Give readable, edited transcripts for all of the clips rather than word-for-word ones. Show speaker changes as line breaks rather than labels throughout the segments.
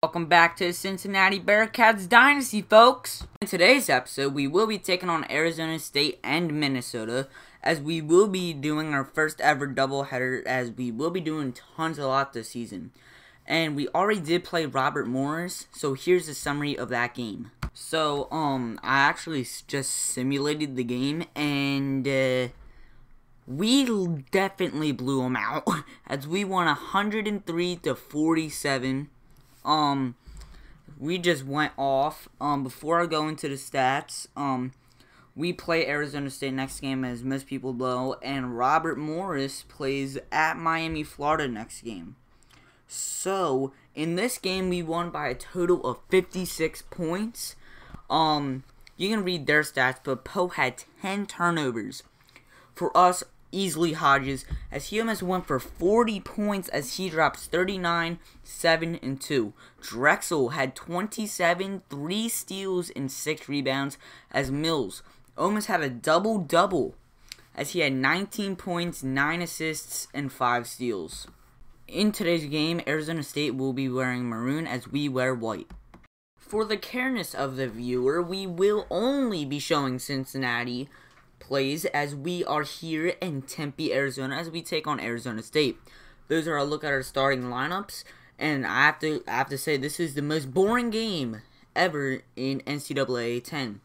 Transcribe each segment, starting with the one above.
Welcome back to Cincinnati Bearcats Dynasty, folks. In today's episode, we will be taking on Arizona State and Minnesota, as we will be doing our first ever doubleheader, as we will be doing tons a lot this season. And we already did play Robert Morris, so here's a summary of that game. So, I actually just simulated the game, and, we definitely blew them out, as we won 103-47. We just went off. Before I go into the stats, we play Arizona State next game, as most people know, and Robert Morris plays at Miami, Florida next game. So, in this game, we won by a total of 56 points. You can read their stats, but Poe had 10 turnovers. For us, easily Hodges, as he almost went for 40 points, as he drops 39, 7, and 2. Drexel had 27, 3 steals, and 6 rebounds, as Mills almost had a double-double, as he had 19 points, 9 assists, and 5 steals. In today's game, Arizona State will be wearing maroon, as we wear white. For the careness of the viewer, we will only be showing Cincinnati plays, as we are here in Tempe, Arizona, as we take on Arizona State. Those are a look at our starting lineups, and I have to say this is the most boring game ever in NCAA 10.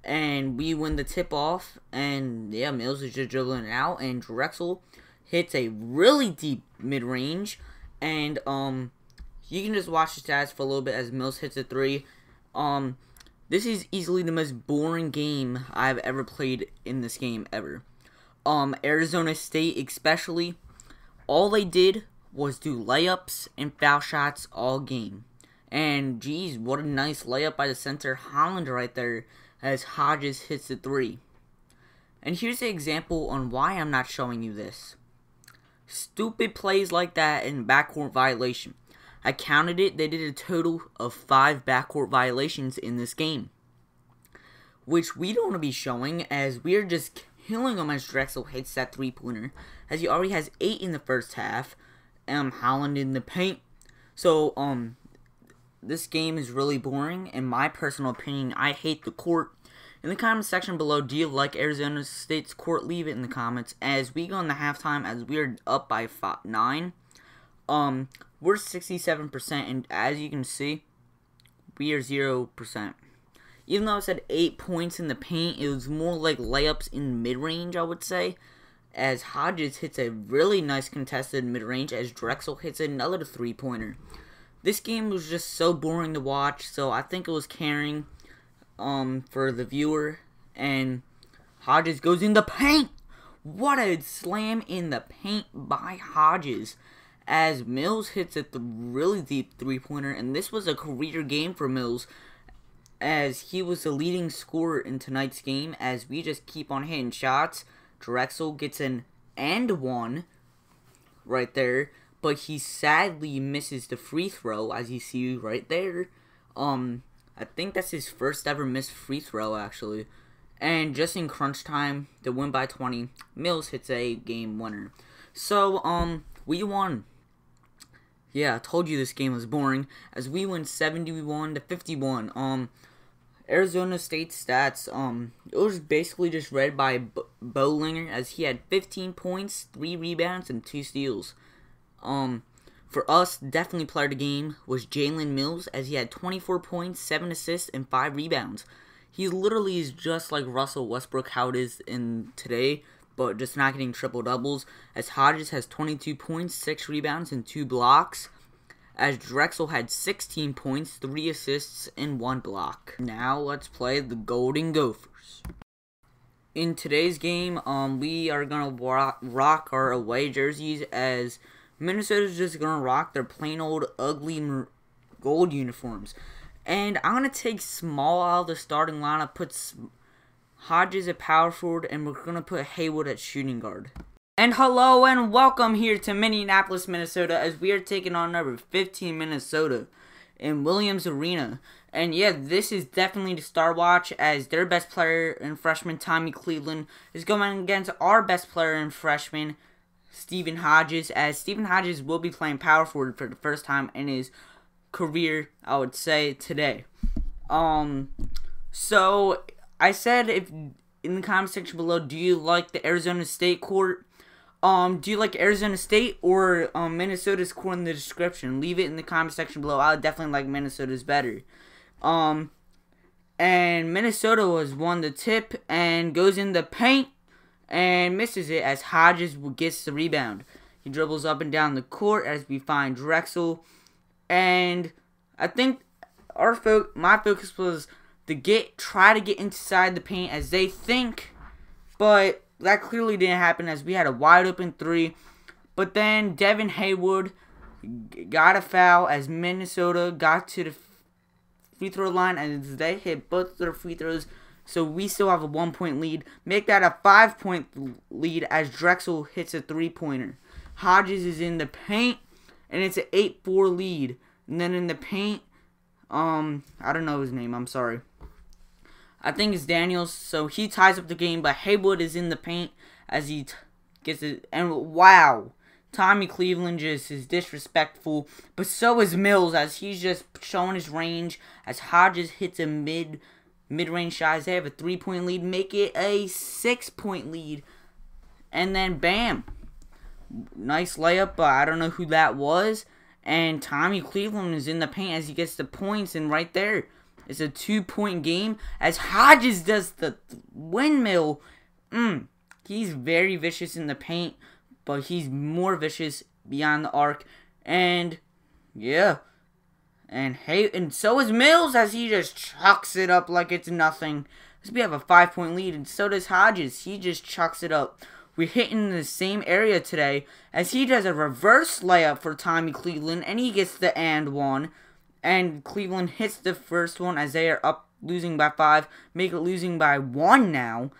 And we win the tip off, and yeah, Mills is just dribbling it out, and Drexel hits a really deep mid range, and you can just watch the stats for a little bit as Mills hits a 3. This is easily the most boring game I've ever played in this game ever. Arizona State especially, all they did was do layups and foul shots all game. And geez, what a nice layup by the center Holland right there, as Hodges hits the 3. And here's an example on why I'm not showing you this. Stupid plays like that in backcourt violation. I counted it, they did a total of 5 backcourt violations in this game, which we don't want to be showing, as we're just killing him as Drexel hits that 3-pointer, as he already has 8 in the first half, Holland in the paint. So, this game is really boring. In my personal opinion, I hate the court. In the comment section below, do you like Arizona State's court? Leave it in the comments, as we go in the halftime, as we are up by 9. We're 67%, and as you can see, we are 0%. Even though I said 8 points in the paint, it was more like layups in mid-range, I would say, as Hodges hits a really nice contested mid-range, as Drexel hits another 3-pointer. This game was just so boring to watch, so I think it was caring for the viewer, and Hodges goes in the paint. What a slam in the paint by Hodges, as Mills hits a really deep 3-pointer, and this was a career game for Mills, as he was the leading scorer in tonight's game, as we just keep on hitting shots. Drexel gets an and 1 right there, but he sadly misses the free throw, as you see right there. I think that's his first ever missed free throw, actually. And just in crunch time, to win by 20, Mills hits a game winner. So, we won. Yeah, I told you this game was boring, as we win 71-51. Arizona State stats, it was basically just read by Bowlinger, as he had 15 points, 3 rebounds, and 2 steals. For us, definitely player of the game was Jalen Mills, as he had 24 points, 7 assists, and 5 rebounds. He literally is just like Russell Westbrook, how it is in today, but just not getting triple-doubles, as Hodges has 22 points, 6 rebounds, and 2 blocks, as Drexel had 16 points, 3 assists, and 1 block. Now let's play the Golden Gophers. In today's game, we are going to rock our away jerseys, as Minnesota's just going to rock their plain old ugly gold uniforms. And I'm going to take Small out of the starting lineup, put Hodges at power forward, and we're going to put Haywood at shooting guard. And hello and welcome here to Minneapolis, Minnesota, as we are taking on number 15 Minnesota in Williams Arena. And yeah, this is definitely the star watch, as their best player in freshman Tommy Cleveland is going against our best player in freshman Stephen Hodges, as Stephen Hodges will be playing power forward for the first time in his career, I would say, today. So I said, if in the comment section below, do you like the Arizona State court? Do you like Arizona State or Minnesota's court in the description? Leave it in the comment section below. I would definitely like Minnesota's better. And Minnesota was won the tip and goes in the paint and misses it as Hodges gets the rebound. He dribbles up and down the court as we find Drexel. And I think my focus was to try to get inside the paint as they think, but that clearly didn't happen as we had a wide open three. But then Devin Haywood got a foul as Minnesota got to the free throw line as they hit both their free throws. So we still have a 1-point lead. Make that a 5-point lead as Drexel hits a 3-pointer. Hodges is in the paint and it's an 8-4 lead. And then in the paint, I don't know his name, I'm sorry. I think it's Daniels, so he ties up the game, but Haywood is in the paint as he gets it. And wow, Tommy Cleveland just is disrespectful, but so is Mills as he's just showing his range as Hodges hits a mid-range shot as they have a 3-point lead, make it a 6-point lead. And then bam, nice layup, but I don't know who that was. And Tommy Cleveland is in the paint as he gets the points, and right there, it's a 2-point game as Hodges does the windmill. He's very vicious in the paint, but he's more vicious beyond the arc. And yeah, and so is Mills as he just chucks it up like it's nothing. As we have a 5-point lead, and so does Hodges. He just chucks it up. We're hitting the same area today as he does a reverse layup for Tommy Cleveland, and he gets the and one. And Cleveland hits the first one as they are up losing by 5. Make it losing by 1 now.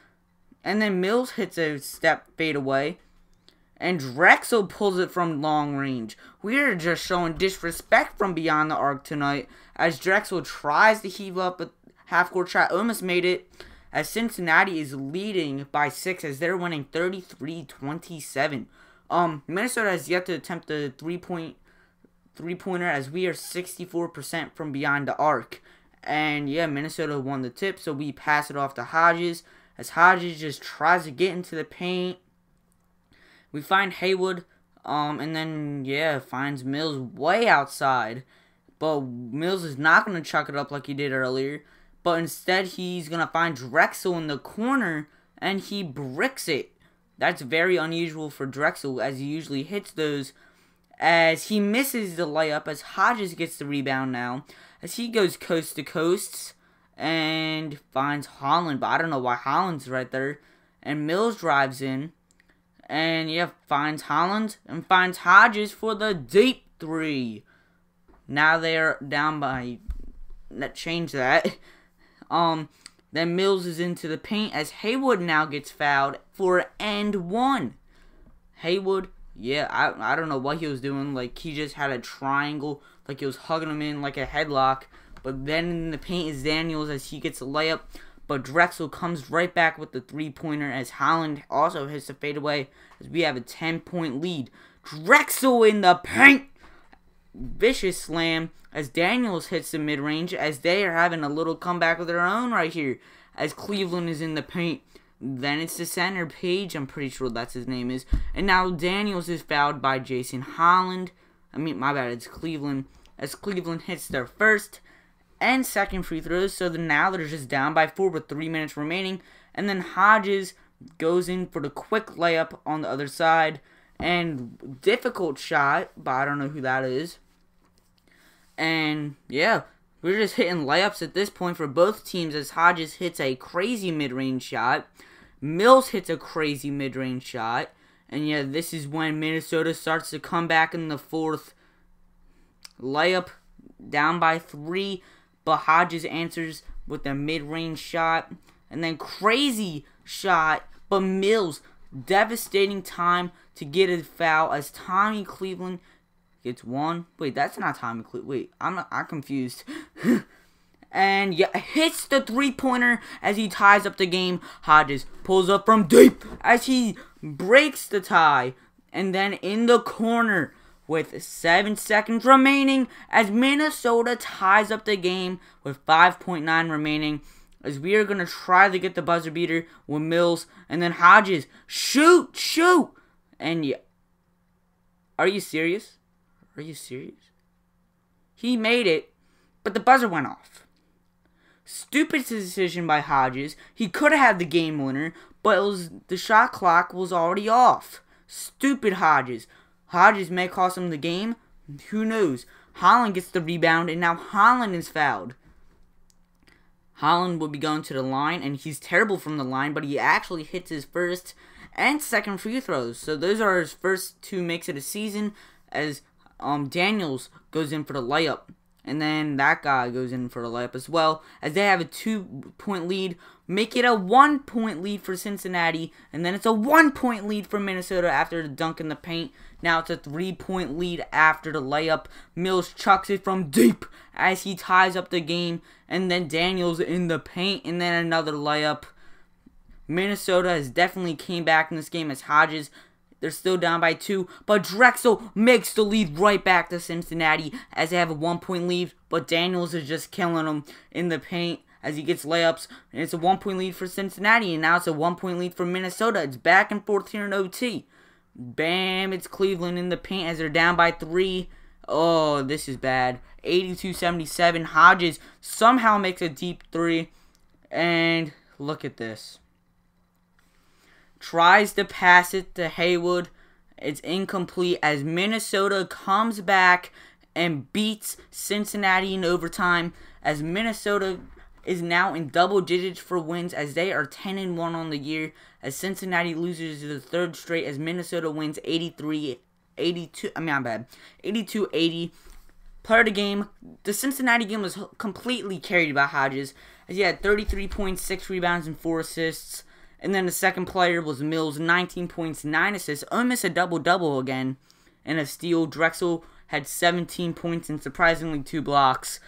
And then Mills hits a step fade away. And Drexel pulls it from long range. We are just showing disrespect from beyond the arc tonight. As Drexel tries to heave up a half-court shot. Almost made it. As Cincinnati is leading by 6 as they're winning 33-27. Minnesota has yet to attempt a three-pointer as we are 64% from beyond the arc. And yeah, Minnesota won the tip, so we pass it off to Hodges as Hodges just tries to get into the paint. We find Haywood, and then yeah, finds Mills way outside. But Mills is not going to chuck it up like he did earlier. But instead, he's going to find Drexel in the corner, and he bricks it. That's very unusual for Drexel, as he usually hits those. As he misses the layup, as Hodges gets the rebound now. As he goes coast to coast, and finds Holland. But I don't know why Holland's right there. And Mills drives in, and yeah, finds Holland, and finds Hodges for the deep 3. Now they're down by... change that. Then Mills is into the paint as Haywood now gets fouled for and 1. Haywood, yeah, I don't know what he was doing. Like, he just had a triangle, like he was hugging him in like a headlock. But then in the paint is Daniels as he gets a layup. But Drexel comes right back with the 3-pointer as Holland also hits the fadeaway as we have a 10-point lead. Drexel in the paint. Vicious slam as Daniels hits the mid-range as they are having a little comeback of their own right here as Cleveland is in the paint. Then it's the center, Page, I'm pretty sure that's his name is. And now Daniels is fouled by Jason Holland. My bad, it's Cleveland. As Cleveland hits their first and second free throws. So now they're just down by 4 with 3 minutes remaining. And then Hodges goes in for the quick layup on the other side. And difficult shot, but I don't know who that is. And yeah, we're just hitting layups at this point for both teams as Hodges hits a crazy mid-range shot. Mills hits a crazy mid-range shot. And yeah, this is when Minnesota starts to come back in the fourth. Layup down by 3, but Hodges answers with a mid-range shot. And then crazy shot, but Mills, devastating time to get a foul as Tommy Cleveland gets 1. Wait, that's not Tommy Cleveland. Wait, I'm confused. And yeah, hits the 3-pointer as he ties up the game. Hodges pulls up from deep as he breaks the tie. And then in the corner, with 7 seconds remaining as Minnesota ties up the game with 5.9 remaining. As we are going to try to get the buzzer beater with Mills. And then Hodges. Shoot! And yeah. Are you serious? Are you serious? He made it, but the buzzer went off. Stupid decision by Hodges. He could have had the game winner, but the shot clock was already off. Stupid Hodges. Hodges may cost him the game. Who knows? Holland gets the rebound, and now Holland is fouled. Holland will be going to the line, and he's terrible from the line, but he actually hits his first and second free throws. So those are his first 2 makes of the season, as Daniels goes in for the layup. And then that guy goes in for the layup as well, as they have a 2-point lead. Make it a 1-point lead for Cincinnati, and then it's a 1-point lead for Minnesota after the dunk in the paint. Now it's a 3-point lead after the layup. Mills chucks it from deep as he ties up the game, and then Daniels in the paint, and then another layup. Minnesota has definitely came back in this game as Hodges. They're still down by 2, but Drexel makes the lead right back to Cincinnati as they have a 1-point lead, but Daniels is just killing them in the paint as he gets layups, and it's a 1-point lead for Cincinnati, and now it's a 1-point lead for Minnesota. It's back and forth here in OT. Bam, it's Cleveland in the paint as they're down by 3. Oh, this is bad. 82-77. Hodges somehow makes a deep 3, and look at this. Tries to pass it to Haywood. It's incomplete as Minnesota comes back and beats Cincinnati in overtime, as Minnesota is now in double digits for wins as they are 10-1 on the year, as Cincinnati loses the 3rd straight as Minnesota wins 82-80. Player of the game, the Cincinnati game was completely carried by Hodges as he had 33 points, 6 rebounds, and 4 assists. And then the second player was Mills, 19 points, 9 assists, almost a double-double again. And a steal, Drexel had 17 points and surprisingly 2 blocks.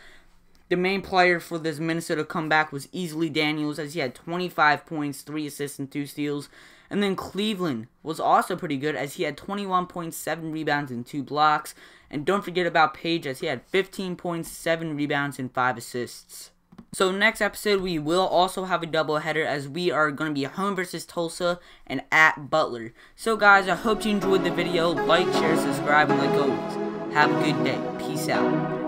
The main player for this Minnesota comeback was easily Daniels, as he had 25 points, 3 assists, and 2 steals. And then Cleveland was also pretty good, as he had 21 points, 7 rebounds, and 2 blocks. And don't forget about Page, as he had 15 points, 7 rebounds, and 5 assists. So next episode, we will also have a doubleheader, as we are going to be home versus Tulsa and at Butler. So guys, I hope you enjoyed the video. Like, share, subscribe, and like always, have a good day. Peace out.